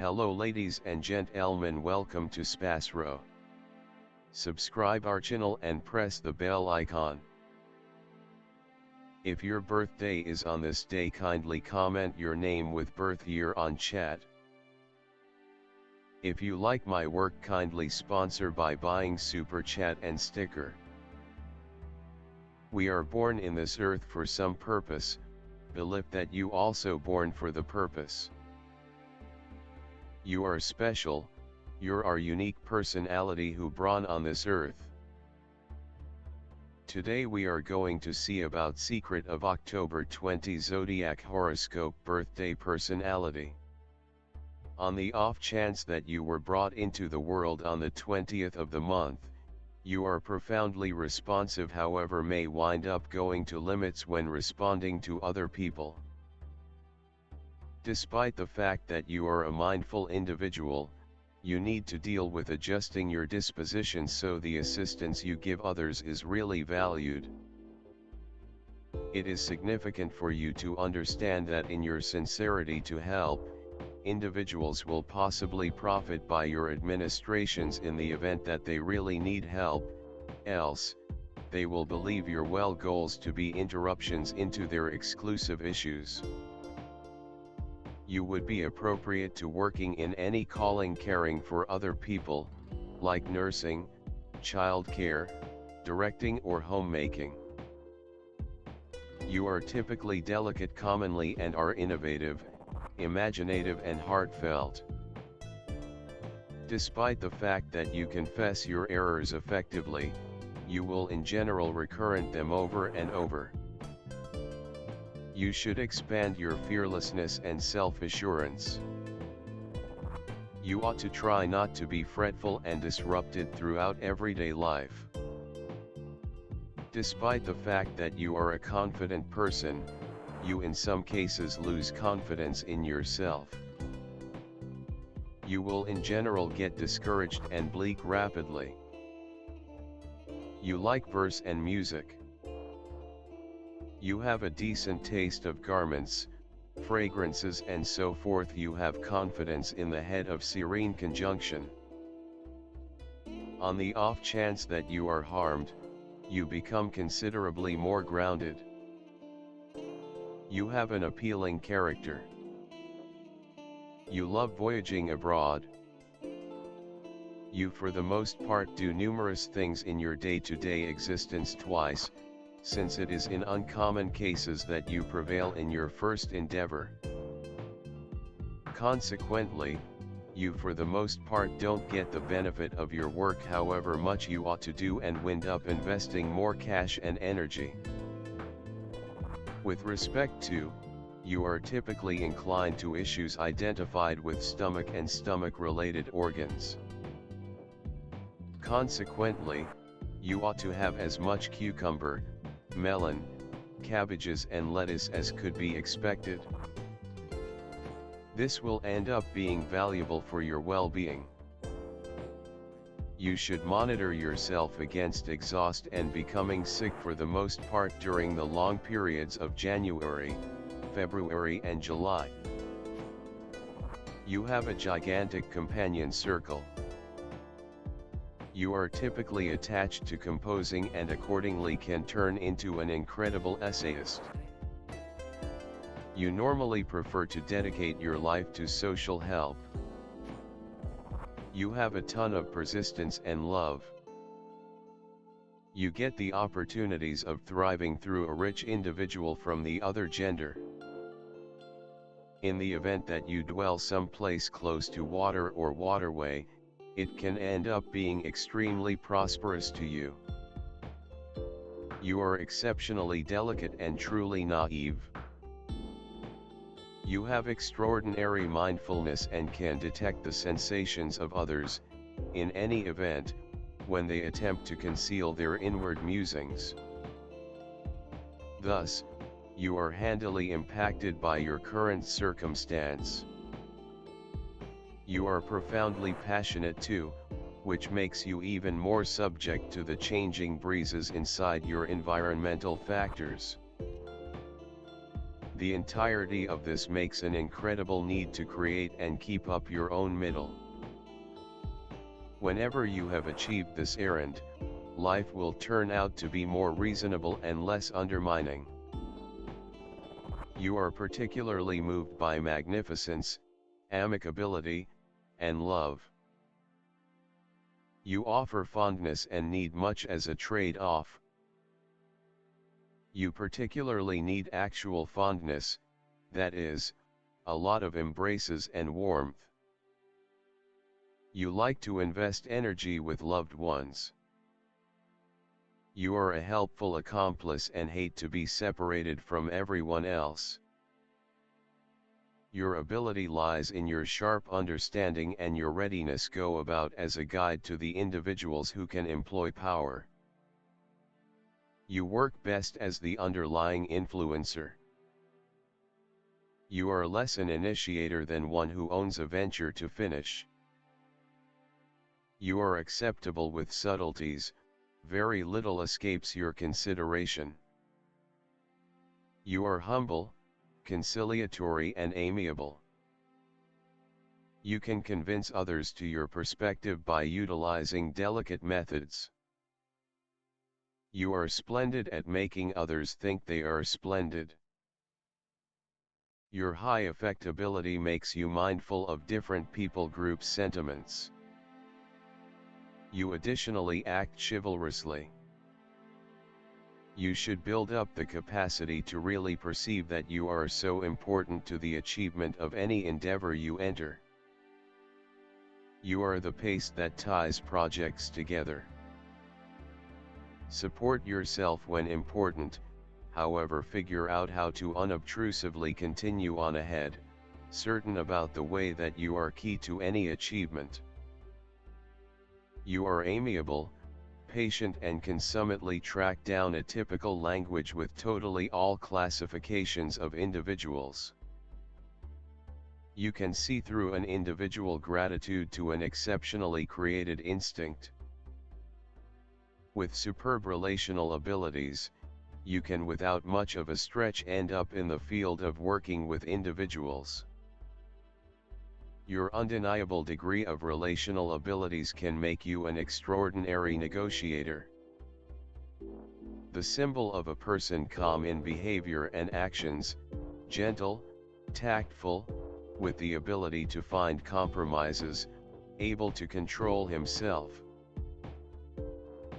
Hello ladies and gentlemen, welcome to SPASRO. Subscribe our channel and press the bell icon. If your birthday is on this day, kindly comment your name with birth year on chat. If you like my work, kindly sponsor by buying super chat and sticker. We are born in this earth for some purpose, believe that you also born for the purpose. You are special, you're our unique personality who born on this earth. Today we are going to see about secret of October 20 Zodiac horoscope birthday personality. On the off chance that you were brought into the world on the 20th of the month, you are profoundly responsive, however may wind up going to limits when responding to other people. Despite the fact that you are a mindful individual, you need to deal with adjusting your disposition so the assistance you give others is really valued. It is significant for you to understand that in your sincerity to help, individuals will possibly profit by your administrations in the event that they really need help, else, they will believe your well goals to be interruptions into their exclusive issues. You would be appropriate to working in any calling caring for other people, like nursing, child care, directing or homemaking. You are typically delicate commonly and are innovative, imaginative and heartfelt. Despite the fact that you confess your errors effectively, you will in general recurrent them over and over. You should expand your fearlessness and self-assurance. You ought to try not to be fretful and disrupted throughout everyday life. Despite the fact that you are a confident person, you in some cases lose confidence in yourself. You will in general get discouraged and bleak rapidly. You like verse and music. You have a decent taste of garments, fragrances and so forth. You have confidence in the head of serene conjunction. On the off chance that you are harmed, you become considerably more grounded. You have an appealing character. You love voyaging abroad. You for the most part do numerous things in your day-to-day existence twice, since it is in uncommon cases that you prevail in your first endeavor. Consequently, you for the most part don't get the benefit of your work however much you ought to do and wind up investing more cash and energy. With respect to, you are typically inclined to issues identified with stomach and stomach-related organs. Consequently, you ought to have as much cucumber, melon, cabbages and lettuce as could be expected. This will end up being valuable for your well-being. You should monitor yourself against exhaust and becoming sick for the most part during the long periods of January, February and July. You have a gigantic companion circle. You are typically attached to composing and accordingly can turn into an incredible essayist. You normally prefer to dedicate your life to social help. You have a ton of persistence and love. You get the opportunities of thriving through a rich individual from the other gender. In the event that you dwell someplace close to water or waterway, it can end up being extremely prosperous to you. You are exceptionally delicate and truly naive. You have extraordinary mindfulness and can detect the sensations of others, in any event, when they attempt to conceal their inward musings. Thus, you are handily impacted by your current circumstance. You are profoundly passionate too, which makes you even more subject to the changing breezes inside your environmental factors. The entirety of this makes an incredible need to create and keep up your own middle. Whenever you have achieved this errand, life will turn out to be more reasonable and less undermining. You are particularly moved by magnificence, amicability, and love. You offer fondness and need much as a trade-off. You particularly need actual fondness, that is, a lot of embraces and warmth. You like to invest energy with loved ones. You are a helpful accomplice and hate to be separated from everyone else. Your ability lies in your sharp understanding and your readiness go about as a guide to the individuals who can employ power. You work best as the underlying influencer. You are less an initiator than one who owns a venture to finish. You are acceptable with subtleties, very little escapes your consideration. You are humble, conciliatory and amiable. You can convince others to your perspective by utilizing delicate methods. You are splendid at making others think they are splendid. Your high affectability makes you mindful of different people groups' sentiments. You additionally act chivalrously. You should build up the capacity to really perceive that you are so important to the achievement of any endeavor you enter. You are the pace that ties projects together. Support yourself when important, however figure out how to unobtrusively continue on ahead, certain about the way that you are key to any achievement. You are amiable, patient and can summitely track down a typical language with totally all classifications of individuals. You can see through an individual gratitude to an exceptionally created instinct. With superb relational abilities, you can without much of a stretch end up in the field of working with individuals. Your undeniable degree of relational abilities can make you an extraordinary negotiator. The symbol of a person calm in behavior and actions, gentle, tactful, with the ability to find compromises, able to control himself.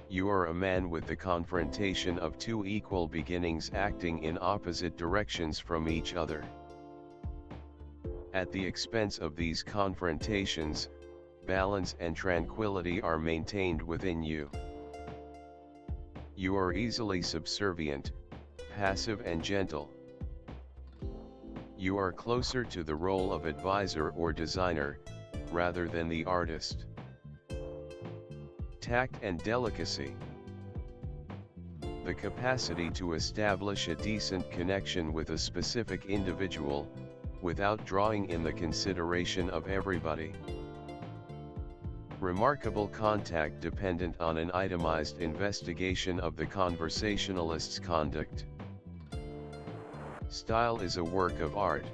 You are a man with the confrontation of two equal beginnings acting in opposite directions from each other. At the expense of these confrontations, balance and tranquility are maintained within you. You are easily subservient, passive and gentle. You are closer to the role of advisor or designer, rather than the artist. Tact and delicacy. The capacity to establish a decent connection with a specific individual, without drawing in the consideration of everybody. Remarkable contact dependent on an itemized investigation of the conversationalist's conduct. Style is a work of art.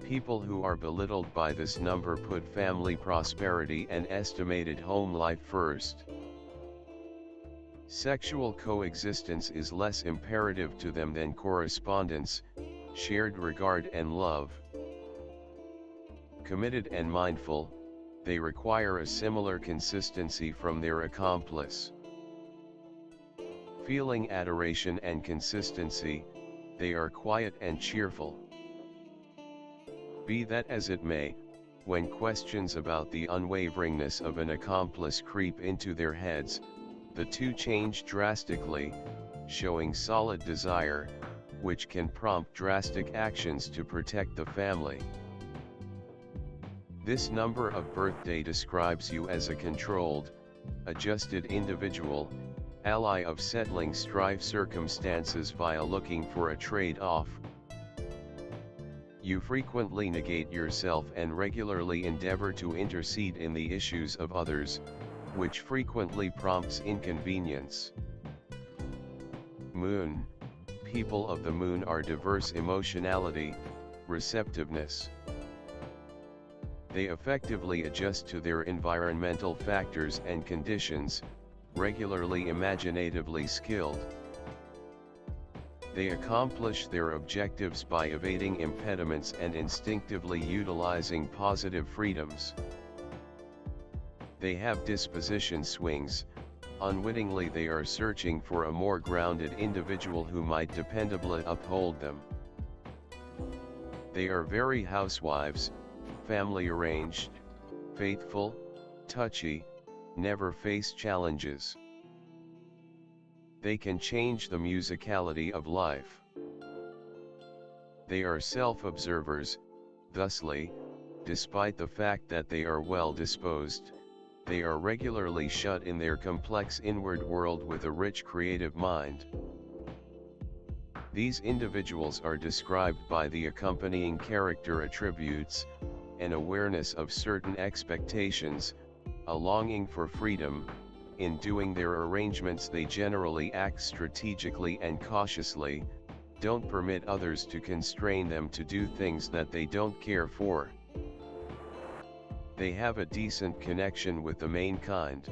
People who are belittled by this number put family prosperity and estimated home life first. Sexual coexistence is less imperative to them than correspondence, shared regard and love. Committed and mindful, they require a similar consistency from their accomplice. Feeling adoration and consistency, they are quiet and cheerful. Be that as it may, when questions about the unwaveringness of an accomplice creep into their heads, the two change drastically, showing solid desire, which can prompt drastic actions to protect the family. This number of birthday describes you as a controlled, adjusted individual, ally of settling strife circumstances via looking for a trade-off. You frequently negate yourself and regularly endeavor to intercede in the issues of others, which frequently prompts inconvenience. Moon, people of the moon are diverse emotionality, receptiveness. They effectively adjust to their environmental factors and conditions, regularly imaginatively skilled. They accomplish their objectives by evading impediments and instinctively utilizing positive freedoms. They have disposition swings. Unwittingly they are searching for a more grounded individual who might dependably uphold them. They are very housewives, family arranged, faithful, touchy, never face challenges. They can change the musicality of life. They are self-observers, thusly, despite the fact that they are well disposed, they are regularly shut in their complex inward world with a rich creative mind. These individuals are described by the accompanying character attributes: an awareness of certain expectations, a longing for freedom. In doing their arrangements they generally act strategically and cautiously, don't permit others to constrain them to do things that they don't care for. They have a decent connection with the mankind.